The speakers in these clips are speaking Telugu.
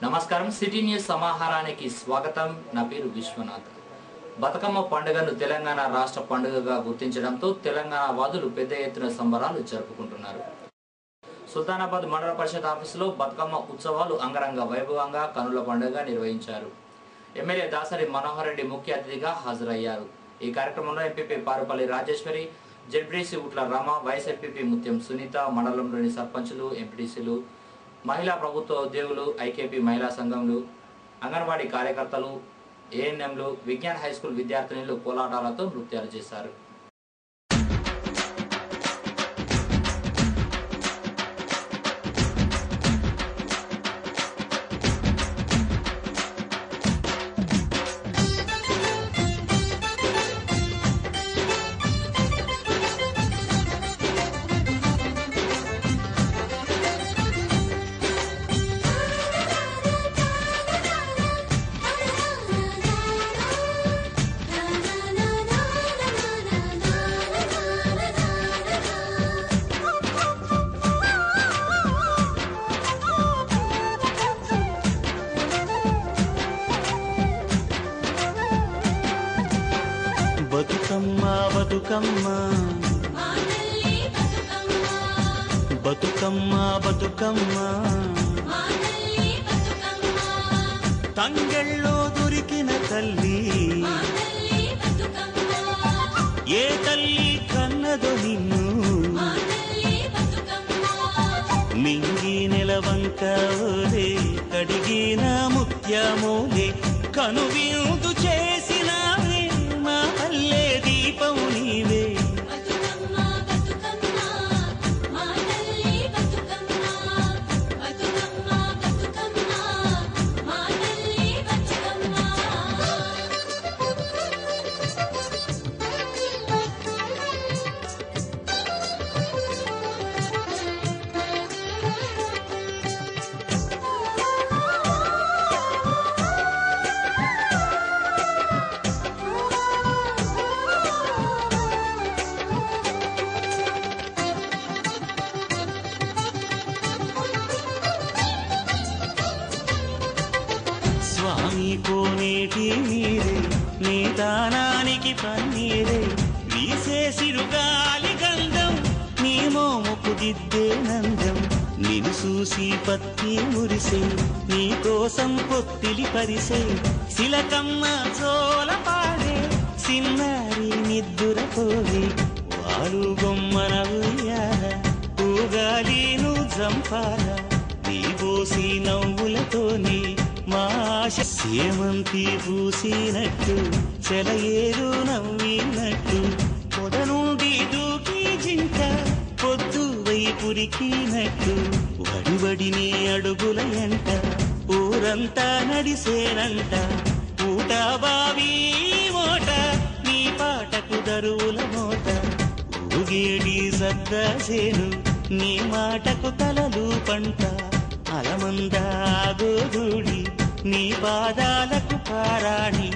నమస్కారం సిటీ న్యూస్ సమాహారానికి స్వాగతం. నా పేరు విశ్వనాథ్. బతుకమ్మ పండుగను తెలంగాణ రాష్ట్ర పండుగగా గుర్తించడంతో తెలంగాణ వాదులు పెద్ద ఎత్తున సంబరాలు జరుపుకుంటున్నారు. సుల్తానాబాద్ మండల పరిషత్ ఆఫీసులో బతుకమ్మ ఉత్సవాలు అంగరంగ వైభవంగా కనుల పండుగ నిర్వహించారు. ఎమ్మెల్యే దాసరి మనోహర్ రెడ్డి ముఖ్య అతిథిగా హాజరయ్యారు. ఈ కార్యక్రమంలో MPP Parupalli Rajeshwari, ZPTC Utla Rama, vice MPP Mutyam Sunitha, మండలంలోని సర్పంచులు, ఎంపీటీసీలు, మహిళా ప్రభుత్వ ఉద్యోగులు, ఐకేపీ మహిళా సంఘంలు, అంగన్వాడీ కార్యకర్తలు, ఏఎన్ఎంలు, విజ్ఞాన్ హైస్కూల్ విద్యార్థినులు కోలాటాలతో నృత్యాలు చేశారు. బతుకమ్మ బతుకమ్మ బతుకమ్మ తంగెళ్ళో దొరికిన తల్లి, ఏ తల్లి కన్నదో నిన్ను, మింగి నెలవంక ఓలే, కడిగిన ముత్యమోలే, కనువిందు చేసినావే మా పల్లె దీపం నీవే. స్వామి కోనేటి నీరే, నీ దానానికి పన్నీరే, వీసే సిరుగాలి గంధం, నీ మోముకు దిద్దే నందం, నిన్ను చూసి పత్తి మురిసే, నీ కోసం పొత్తిలి పరిసే, శిలకమ్మ చోల పాడే, సిన్నారి నిద్దుర పోవే, వారు గొమ్మన ఉయ్యాల, ఊగాలి నువ్వు జంపాల, నీ పోసి నవ్వులతోని మా ఆశ సేమంతి పూసినట్టు, చెలయేరు నవ్వినట్టు, పొద నుండి దూకి జింక పొద్దు వైపురికినట్టు, వడివడిని అడుగుల ఎంట ఊరంతా నడిసేనంట, ఊట బావి మోట నీ పాటకు దరువుల మోట, ఊగేడి సద్దాసేను నీ మాటకు తలలు పంట, అలమందా గోధుడి నీ పాదాలకు పారాణి,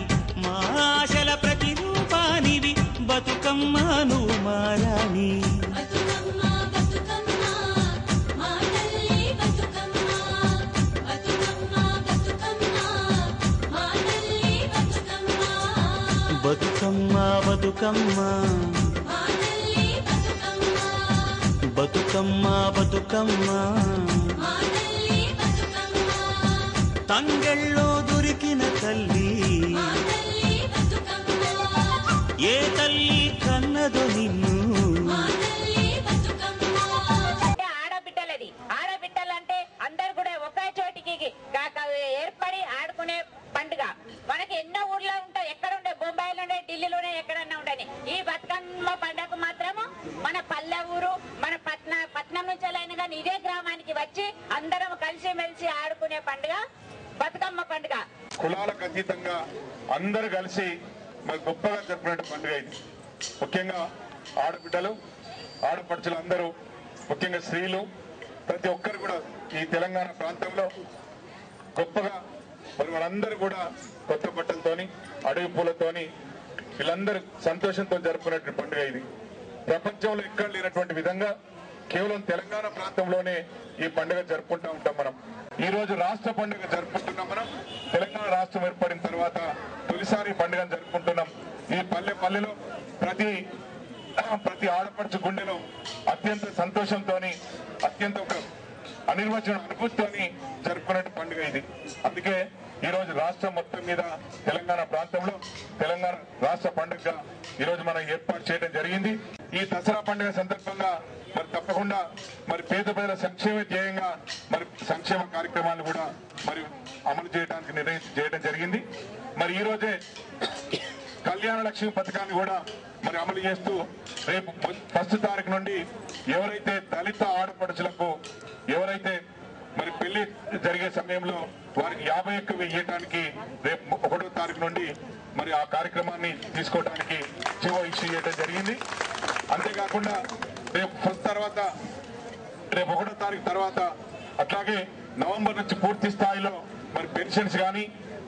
మా ఆశల ప్రతిరూపానివి బతుకమ్మ నువ్వు మారాణి. బతుకమ్మ బతుకమ్మ బతుకమ్మ బతుకమ్మ తంగెళ్ళో దొరికిన తల్లి, ఏ తల్లి కన్నదో నిన్ను. ఆడబిడ్డలది, ఆడబిడ్డలంటే అందరు కూడా ఒకే చోటికి ఏర్పడి ఆడుకునే పండుగ. మనకి ఎన్నో ఊర్లో ఉంటాయి, ఎక్కడ ఉండే, బొంబాయిలోనే, ఢిల్లీలోనే, ఎక్కడన్నా ఉండని. ఈ బతుకమ్మ పండుగ మాత్రము మన పల్లె ఊరు, మన పట్నం నుంచి అయినా కానీ ఇదే గ్రామానికి వచ్చి అందరం కలిసిమెలిసి ఆడుకునే పండుగ బతుకమ్మ పండుగ. కులాలకు అతీతంగా అందరు కలిసి మరి గొప్పగా జరుపుకునే పండుగ ఇది. ముఖ్యంగా ఆడబిడ్డలు, ఆడపడుచులు అందరూ, ముఖ్యంగా స్త్రీలు, ప్రతి ఒక్కరు కూడా ఈ తెలంగాణ ప్రాంతంలో గొప్పగా మరి వాళ్ళందరూ కూడా కొత్త బట్టలతోని, అడవి పూలతోని వీళ్ళందరూ సంతోషంతో జరుపుకునే పండుగ ఇది. ప్రపంచంలో ఎక్కడ లేనటువంటి విధంగా కేవలం తెలంగాణ ప్రాంతంలోనే ఈ పండుగ జరుపుకుంటూ ఉంటాం మనం. ఈ రోజు రాష్ట్ర పండుగ జరుపుకుంటున్నాం మనం. తెలంగాణ రాష్ట్రం ఏర్పడిన తర్వాత తొలిసారి పండుగను జరుపుకుంటున్నాం. ఈ పల్లెలో ప్రతి ఆడపడుచు గుండెలో అత్యంత సంతోషంతో అత్యంత ఒక అనిర్వచన అనుభూతితో జరుపుకునే పండుగ ఇది. అందుకే ఈ రోజు రాష్ట్రం మొత్తం మీద తెలంగాణ ప్రాంతంలో తెలంగాణ రాష్ట్ర పండుగ ఈ రోజు మనం ఏర్పాటు చేయడం జరిగింది. ఈ దసరా పండుగ సందర్భంగా మరి తప్పకుండా మరి పేద ప్రజల సంక్షేమ ధ్యేయంగా మరి సంక్షేమ కార్యక్రమాలు కూడా మరి అమలు చేయడానికి చేయడం జరిగింది. మరి ఈ రోజే కళ్యాణ లక్ష్మి పథకాన్ని కూడా మరి అమలు చేస్తూ రేపు 1వ తారీఖు నుండి ఎవరైతే దళిత ఆడపడుచులకు ఎవరైతే మరి పెళ్లి జరిగే సమయంలో వారికి 51,000 ఇవ్వడానికి రేపు 1వ తారీఖు నుండి మరి ఆ కార్యక్రమాన్ని తీసుకోవడానికి జీవో ఇష్యూ చేయడం జరిగింది. అంతేకాకుండా రేపు 1వ తారీఖు తర్వాత అట్లాగే నవంబర్ నుంచి పూర్తి స్థాయిలో మరి పెన్షన్స్ కానీ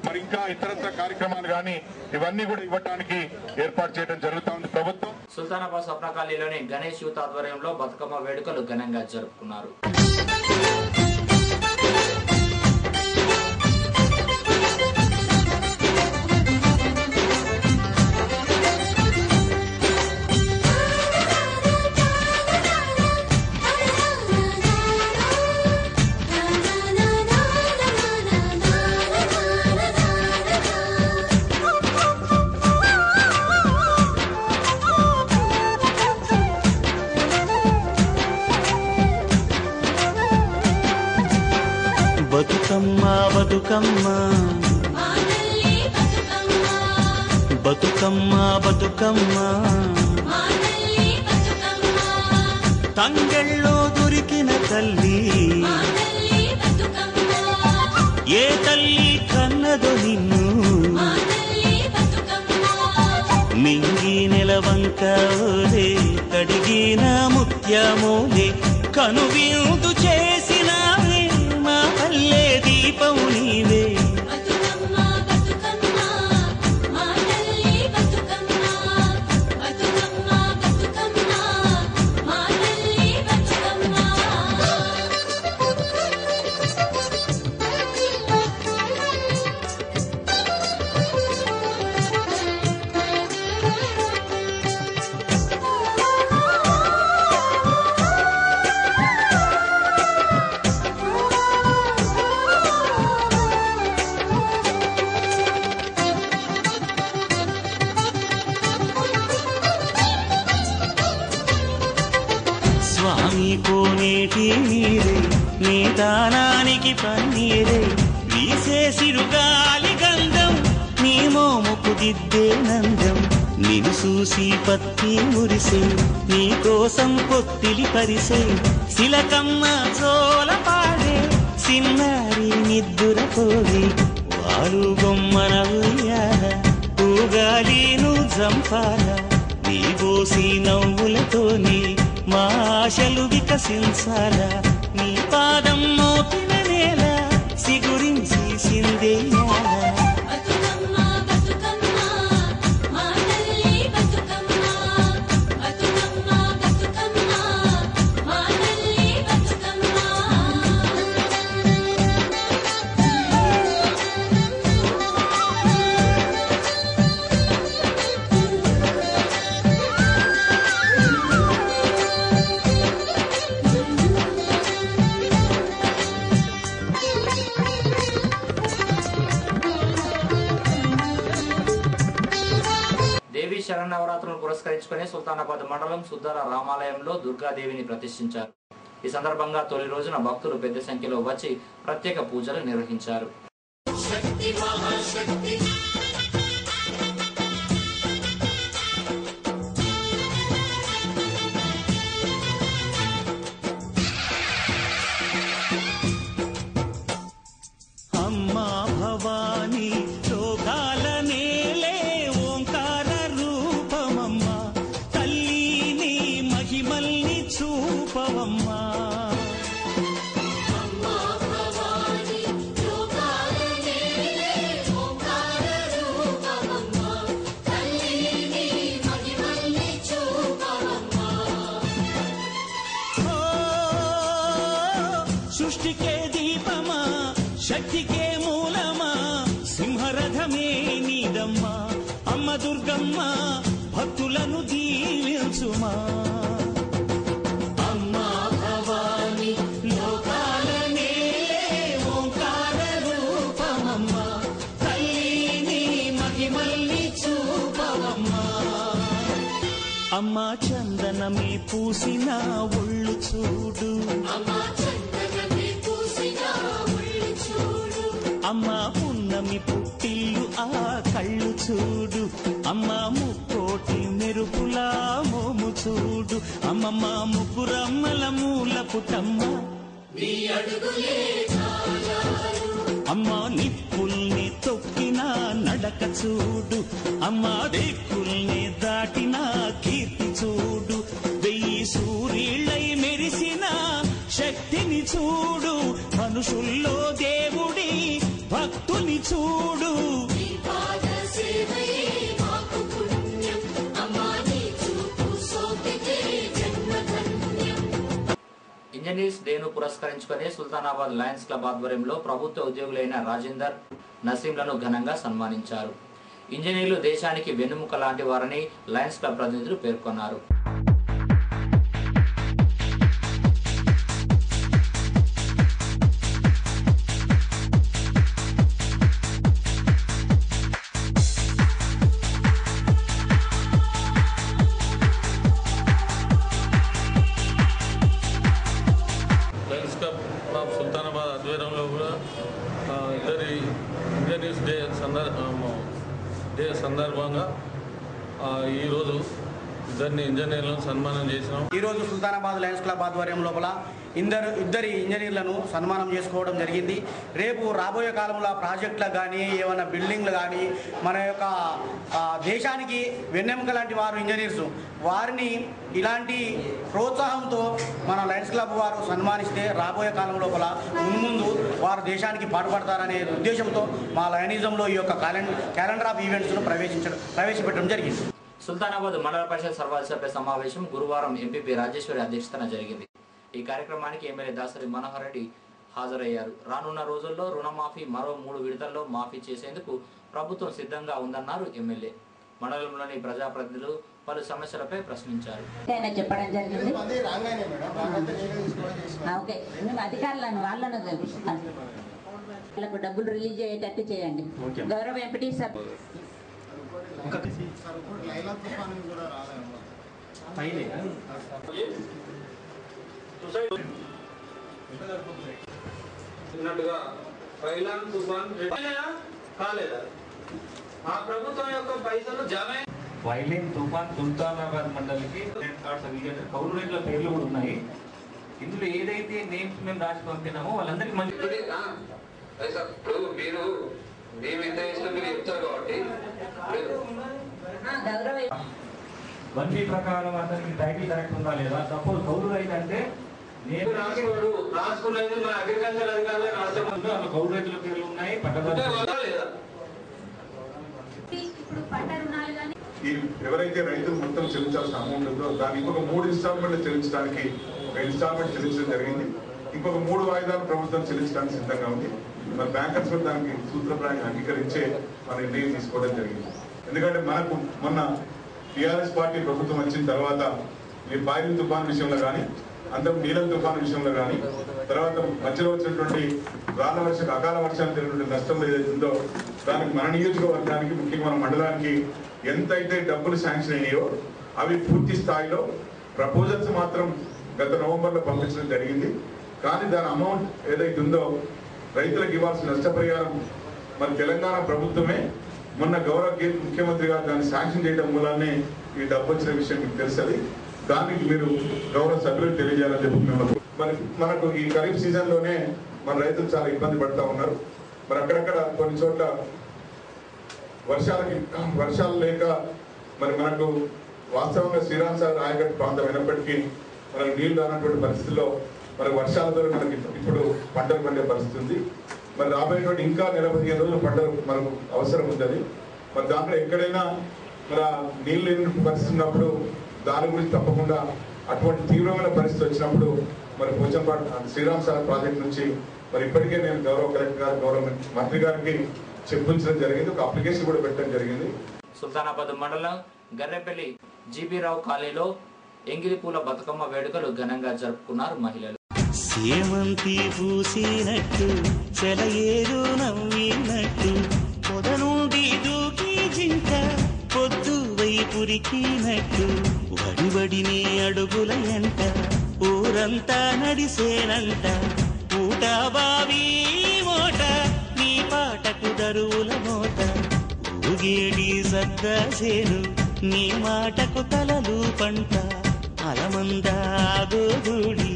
మరి ఇంకా ఇతరత్ర కార్యక్రమాలు కానీ ఇవన్నీ కూడా ఇవ్వడానికి ఏర్పాటు చేయడం జరుగుతా ఉంది ప్రభుత్వం. సుల్తానాబాద్ స్వప్న కాలనీలోని గణేష్ యూత్ ఆధ్వర్యంలో బతుకమ్మ వేడుకలు ఘనంగా జరుపుకున్నారు. బతుకమ్మ బతుకమ్మ బతుకమ్మ బతుకమ్మ తంగెళ్ళో దొరికిన తల్లి ఏ తల్లి కన్నదో నిన్ను మింగి నెలవంకలే కడిగిన ముత్యమోలే కనువిందు చేసినావే మా పల్లె దీపం నీవే. స్వామి కోనేటి నీరే నీ దానానికి పన్నీరే వీసే సిరుగాలి గంధం నీ మోముకు దిద్దే నందం నిన్ను చూసి పత్తి మురిసే నీ కోసం పొత్తిలి పరిసే శిలకమ్మ చోల పాడే సిన్నారి నిద్దుర పోగి వాలు గొమ్మన ఉయ్యాల ఊగాలిను జంపాల నీ బోసి నవ్వులతోని మా ఆశలు వికసించాల నీ పాదం మోపిన నేల సిగురించి సిందేయాల. దేవీ శరన్నవరాత్రులను పురస్కరించుకుని సుల్తానాబాద్ మండలం సుద్దాల రామాలయంలో దుర్గాదేవిని ప్రతిష్ఠించారు. ఈ సందర్భంగా తొలి రోజున భక్తులు పెద్ద సంఖ్యలో వచ్చి ప్రత్యేక పూజలు నిర్వహించారు. అమ్మా భవానీ లోకాల నేలే ఓంకార రూపమమ్మ తల్లి నీ మహిమల్ని చూపవమ్మా. ఓ సృష్టికే దీపమా శక్తికే మూలమా సింహరథమే నీదమ్మా అమ్మ దుర్గమ్మ భక్తులను దీవించుమా అమ్మా భవాని లోకాల నేలే ఓంకార రూపమమ్మా తల్లిని మహిమల్ని చూపవమ్మా అమ్మా చందనమే పూసిన ఒళ్ళు చూడు అమ్మా పున్నమి పుట్టిల్లు ఆ కళ్ళు చూడు అమ్మా ముక్కోటి మెరుపులా మోము చూడు అమ్మమ్మ ముగ్గురమ్మల మూల పుటమ్మ అమ్మా నిప్పుల్ని తొక్కిన నడక చూడు అమ్మా దిక్కుల్ని దాటిన కీర్తి చూడు 1000 సూర్యుళ్ళై మెరిసిన శక్తిని చూడు మనుషుల్లో దేవుడి భక్తుని చూడు ఇంజనీర్స్ డేను పురస్కరించుకుని సుల్తానాబాద్ లయన్స్ క్లబ్ ఆధ్వర్యంలో ప్రభుత్వ ఉద్యోగులైన రాజేందర్ నసీంలను ఘనంగా సన్మానించారు. ఇంజనీర్లు దేశానికి వెన్నుముక లాంటి వారని లయన్స్ క్లబ్ ప్రతినిధులు పేర్కొన్నారు. లయన్స్ క్లబ్ ఆఫ్ సుల్తానాబాద్ ఆధ్వర్యంలో కూడా ఇద్దరి ఇంజనీర్స్ డే సందర్భంగా ఈరోజు ఇద్దరిని ఇంజనీర్లను సన్మానం చేసినాం. ఈరోజు సుల్తానాబాద్ లయన్స్ క్లబ్ ఆధ్వర్యం లోపల ఇద్దరి ఇంజనీర్లను సన్మానం చేసుకోవడం జరిగింది. రేపు రాబోయే కాలంలో ప్రాజెక్టులకు కానీ ఏమైనా బిల్డింగ్లు కానీ మన యొక్క దేశానికి వెన్నెముక లాంటి వారు ఇంజనీర్స్ వారిని ఇలాంటి ప్రోత్సాహంతో మన లయన్స్ క్లబ్ వారు సన్మానిస్తే రాబోయే కాలం లోపల ముందు వారు దేశానికి పాటుపడతారనే ఉద్దేశంతో మా లయనిజంలో ఈ యొక్క క్యాలెండర్ ఆఫ్ ఈవెంట్స్ను ప్రవేశపెట్టడం జరిగింది. సుల్తానాబాద్ మండల పరిషత్ సర్వసభ్య సమావేశం గురువారం ఎంపీపీ రాజేశ్వరి అధ్యక్షతన జరిగింది. ఈ కార్యక్రమానికి ఎమ్మెల్యే దాసరి మనోహర్ రెడ్డి హాజరయ్యారు. రానున్న రోజుల్లో రుణమాఫీ మరో 3 విడతల్లో మాఫీ చేసేందుకు ప్రభుత్వం సిద్ధంగా ఉందన్నారు ఎమ్మెల్యే. మండలంలోని ప్రజాప్రతినిధులు పలు సమస్యలపై ప్రశ్నించారు. చెప్పడం జరిగింది. అధికారులను వాళ్ళకు డబ్బులు రిలీజ్ అయ్యేటట్టు చేయండి. గౌరవ ఎంపీ సార్ ప్రభుత్వం యొక్క పైసలు జమే వైలిన్ తుఫాన్ సుల్తానాబాద్ మండలికి కౌలు రైతుల పేర్లు కూడా ఉన్నాయి. ఇందులో ఏదైతే నేమ్స్ మేము రాసి పంపినామో వాళ్ళందరికీ మంచి మీరు మేమెంత చేసినా మీరు చెప్తారు కాబట్టి వన్సీ ప్రకారం అతనికి టైటిల్ కరెక్ట్ ఉందా లేదా. సపోజ్ కౌలు రైతు అంటే నేను రాసుకున్న అగ్రికల్చర్ అధికారులు రాష్ట్రం కౌలు రైతుల పేర్లు ఉన్నాయి. ఎవరైతే రైతులు మొత్తం చెల్లించాల్సిన అమౌంట్ ఉందో దాన్ని ఇంకొక 3 ఇన్స్టాల్మెంట్లు చెల్లించడానికి ఒక ఇన్స్టాల్మెంట్ చెల్లించడం జరిగింది. ఇంకొక 3 వాయిదాలు ప్రభుత్వం చెల్లించడానికి సిద్ధంగా ఉంది. మరి బ్యాంకర్స్ కూడా దానికి సూత్రప్రాయంగా అంగీకరించే మన నిర్ణయం తీసుకోవడం జరిగింది. ఎందుకంటే మనకు మొన్న టీఆర్ఎస్ పార్టీ ప్రభుత్వం వచ్చిన తర్వాత ఈ బాయిల్ తుఫాన్ విషయంలో కానీ అందరం నీలం తుఫాన్ విషయంలో కానీ తర్వాత మధ్యలో వచ్చినటువంటి రాళ్ళ వర్షం అకాల వర్షాలు జరిగినటువంటి నష్టం ఏదైతుందో దానికి మన నియోజకవర్గానికి ముఖ్యంగా మన మండలానికి ఎంతైతే డబ్బులు శాంక్షన్ అయినాయో అవి పూర్తి స్థాయిలో ప్రపోజల్స్ మాత్రం గత నవంబర్లో పంపించడం జరిగింది. కానీ దాని అమౌంట్ ఏదైతే ఉందో రైతులకు ఇవ్వాల్సిన నష్టపరిహారం మన తెలంగాణ ప్రభుత్వమే మొన్న గౌరవ ముఖ్యమంత్రి గారు దాన్ని శాంక్షన్ చేయడం మూలాన్ని ఈ డబ్బు వచ్చిన విషయం మీకు తెలుస్తుంది. దానికి మీరు గౌరవ సభ్యులకు తెలియజేయాలని చెప్పి మేము మనకు ఈ ఖరీఫ్ సీజన్ లోనే మన రైతులు చాలా ఇబ్బంది పడుతూ ఉన్నారు. మరి అక్కడక్కడ కొన్ని చోట్ల వర్షాలు లేక మరి మనకు వాస్తవంగా శ్రీరామ్ సార్ రాయగట్టు ప్రాంతం అయినప్పటికీ మనకు నీళ్లు రానటువంటి పరిస్థితుల్లో మరి వర్షాలతో మనకి ఇప్పుడు పంటలు పండే పరిస్థితి ఉంది. మరి రాబోయేటువంటి ఇంకా 15 రోజులు పంటలు మనకు అవసరం ఉంటుంది. మరి దాంట్లో ఎక్కడైనా మరి నీళ్ళు పరిస్థితి ఉన్నప్పుడు దాని గురించి తప్పకుండా అటువంటి తీవ్రమైన పరిస్థితి వచ్చినప్పుడు మరి పోచంపాడు శ్రీరామ్ సార్ ప్రాజెక్ట్ నుంచి మరి ఇప్పటికే నేను గౌరవ కలెక్టర్ గారు గౌరవ మంత్రి గారికి చెప్పించడం జరిగింది, ఒక అప్లికేషన్ కూడా పెట్టడం జరిగింది. సుల్తానాబాద్ మండలం గర్రెపల్లి జీబీ రావు కాలనీలో ఎంగిలి పూల బతుకమ్మ వేడుకలు ఘనంగా జరుపుకున్నారు మహిళలు. సేమంతి పూసినట్టు చెలయేరు నవ్వినట్టు పొద నుండి దూకి జింక పొద్దు వైపురికినట్టు వడివడిని అడుగుల ఎంట ఊరంతా నడిసేనంట ఊట బావి మోట నీ పాటకు దరువుల మోట ఊగేడి సద్దాసేను నీ మాటకు తలలు పంట అలమందా గోధూడి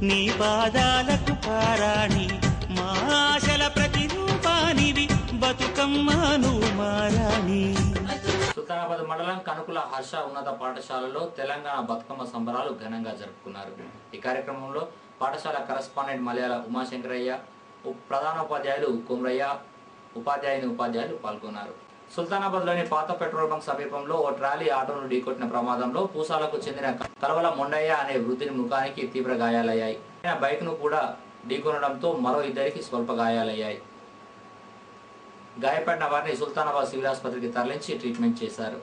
నీ పాదాలకు పారాణి మా ఆశల ప్రతిరూపానివి బతుకమ్మను మారాణి. సుల్తానాబాద్ మండలం కనుకుల హర్ష ఉన్నత పాఠశాలలో తెలంగాణ బతుకమ్మ సంబరాలు ఘనంగా జరుపుకున్నారు. ఈ కార్యక్రమంలో పాఠశాల కరస్పాండెంట్ మలయాళ ఉమాశంకరయ్య, ప్రధానోపాధ్యాయులు కుమ్రయ్య, ఉపాధ్యాయులు పాల్గొన్నారు. సుల్తానాబాద్ లోని పాత పెట్రోల్ బంక్ సమీపంలో ఓ ట్రాలీ ఆటోను ఢీకొట్టిన ప్రమాదంలో పూసాలకు చెందిన కలవల మొండయ్య అనే వృద్ధుని ముఖానికి తీవ్ర గాయాలయ్యాయి. బైక్ ను కూడా ఢీకొనడంతో మరో ఇద్దరికి స్వల్ప గాయాలయ్యాయి. గాయపడిన వారిని సుల్తానాబాద్ సివిల్ ఆసుపత్రికి తరలించి ట్రీట్మెంట్ చేశారు.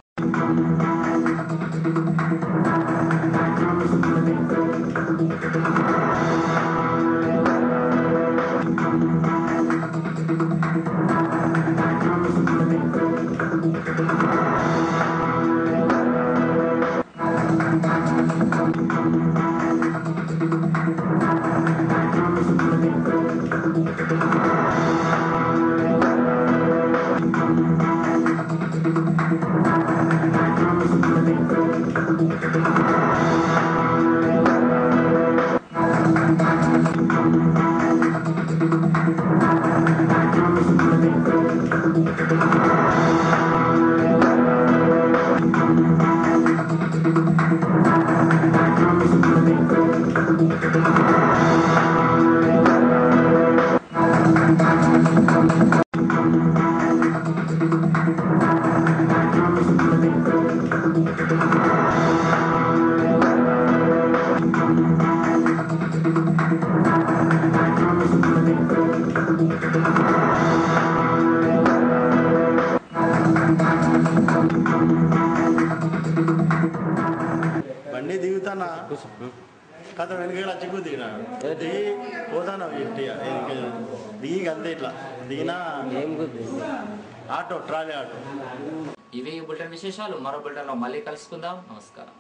బండి దిగుతానా కథ వెనక చిక్కు దిగినా దిగి పోతాను దిగి అంతే ఇట్లా దిగినా ఆటో ట్రాలీ ఆటో. ఇవి బులెటిన్ విశేషాలు. మరో బులెటిన్లో మళ్ళీ కలుసుకుందాం. నమస్కారం.